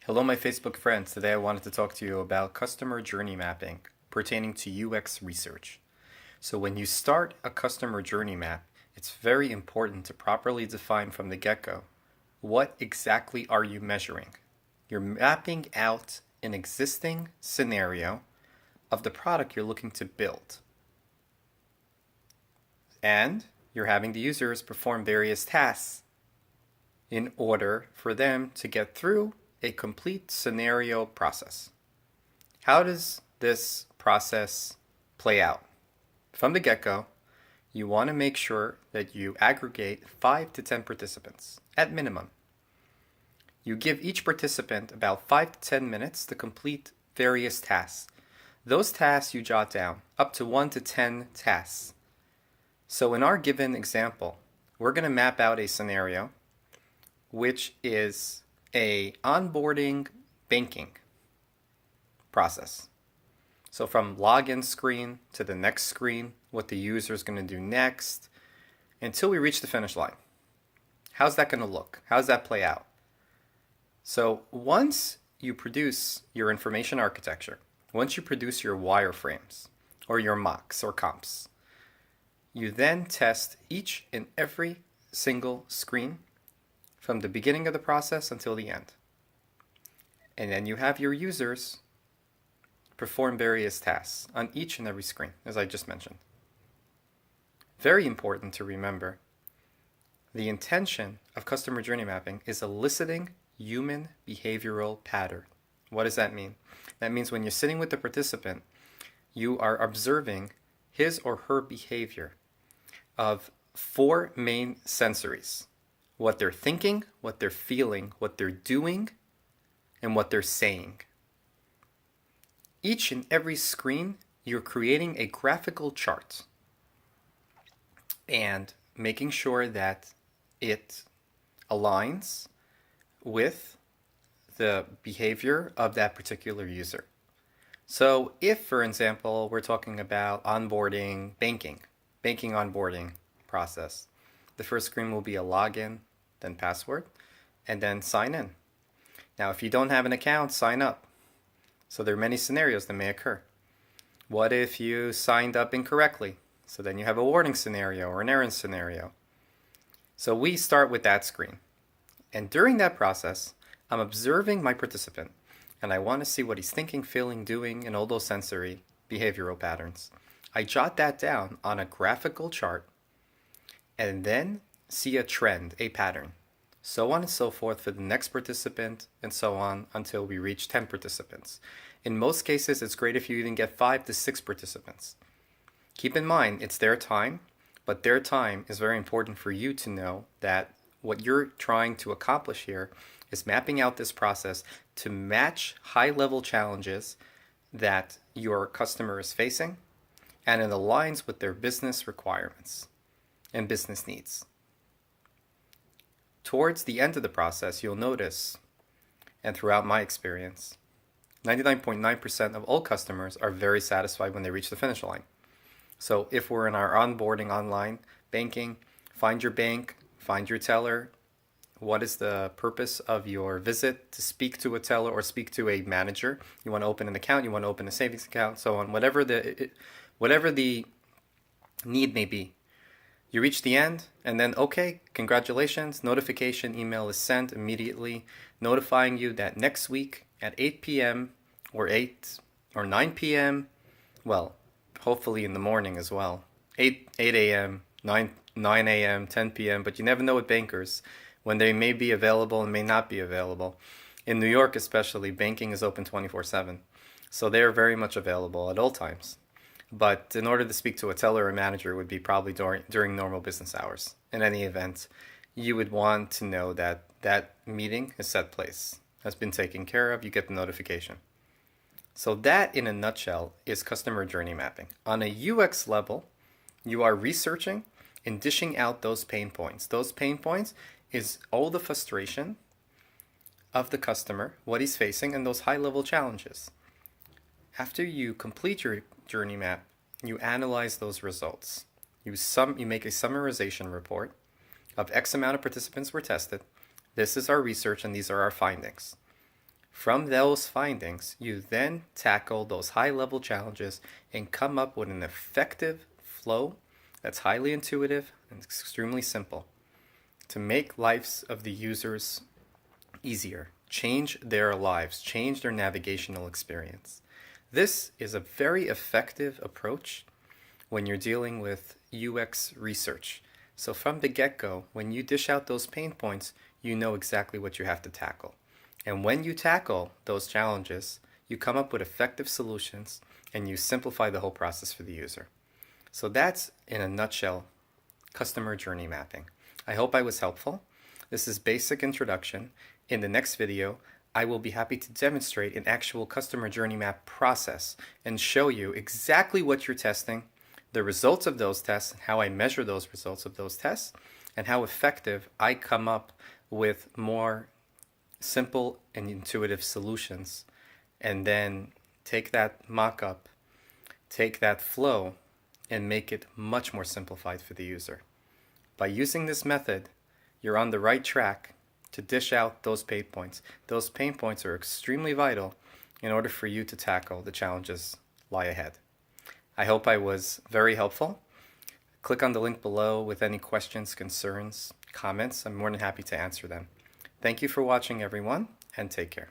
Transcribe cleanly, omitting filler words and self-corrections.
Hello, my Facebook friends. Today I wanted to talk to you about customer journey mapping pertaining to UX research. So when you start a customer journey map, it's very important to properly define from the get-go what exactly are you measuring. You're mapping out an existing scenario of the product you're looking to build. And you're having the users perform various tasks in order for them to get through a complete scenario process. How does this process play out? From the get-go, you want to make sure that you aggregate 5 to 10 participants at minimum. You give each participant about 5 to 10 minutes to complete various tasks. Those tasks you jot down, up to 1 to 10 tasks. So in our given example, we're going to map out a scenario which is a onboarding banking process. So from login screen to the next screen, what the user is going to do next, until we reach the finish line. How's that going to look? How's that play out? So once you produce your information architecture, once you produce your wireframes or your mocks or comps, you then test each and every single screen from the beginning of the process until the end. And then you have your users perform various tasks on each and every screen, as I just mentioned. Very important to remember, the intention of customer journey mapping is eliciting human behavioral pattern. What does that mean? That means when you're sitting with the participant, you are observing his or her behavior of 4 main sensories. What they're thinking, what they're feeling, what they're doing, and what they're saying. Each and every screen, you're creating a graphical chart and making sure that it aligns with the behavior of that particular user. So if, for example, we're talking about onboarding banking onboarding process, the first screen will be a login, then password, and then sign in. Now, if you don't have an account, sign up. So there are many scenarios that may occur. What if you signed up incorrectly? So then you have a warning scenario or an error scenario. So we start with that screen. And during that process, I'm observing my participant, and I want to see what he's thinking, feeling, doing, and all those sensory behavioral patterns. I jot that down on a graphical chart and then see a trend, a pattern, so on and so forth for the next participant, and so on until we reach 10 participants. In most cases, it's great if you even get 5 to 6 participants. Keep in mind, it's their time, but their time is very important for you to know that what you're trying to accomplish here is mapping out this process to match high-level challenges that your customer is facing, and it aligns with their business requirements and business needs. Towards the end of the process, you'll notice, and throughout my experience, 99.9% of all customers are very satisfied when they reach the finish line. So if we're in our onboarding online banking, find your bank, find your teller. What is the purpose of your visit? To speak to a teller or speak to a manager. You want to open an account, you want to open a savings account, so on. Whatever the need may be. You reach the end, and then, okay, congratulations, notification email is sent immediately, notifying you that next week at 8 p.m. or 8 or 9 p.m., well, hopefully in the morning as well, 8 a.m., 9 a.m., 10 p.m., but you never know with bankers when they may be available and may not be available. In New York especially, banking is open 24/7, so they are very much available at all times. But in order to speak to a teller or manager, it would be probably during normal business hours. In any event, you would want to know that that meeting is set place, has been taken care of, you get the notification. So that, in a nutshell, is customer journey mapping. On a UX level, you are researching and dishing out those pain points. Those pain points is all the frustration of the customer, what he's facing, and those high-level challenges. After you complete your journey map, you analyze those results. You make a summarization report of X amount of participants were tested. This is our research and these are our findings. From those findings, you then tackle those high-level challenges and come up with an effective flow that's highly intuitive and extremely simple to make lives of the users easier, change their lives, change their navigational experience. This is a very effective approach when you're dealing with UX research. So from the get-go, when you dish out those pain points, you know exactly what you have to tackle. And when you tackle those challenges, you come up with effective solutions and you simplify the whole process for the user. So that's, in a nutshell, customer journey mapping. I hope I was helpful. This is basic introduction. In the next video, I will be happy to demonstrate an actual customer journey map process and show you exactly what you're testing, the results of those tests, how I measure those results of those tests, and how effective I come up with more simple and intuitive solutions, and then take that mock-up, take that flow, and make it much more simplified for the user. By using this method, you're on the right track to dish out those pain points. Those pain points are extremely vital in order for you to tackle the challenges lie ahead. I hope I was very helpful. Click on the link below with any questions, concerns, comments. I'm more than happy to answer them. Thank you for watching, everyone, and take care.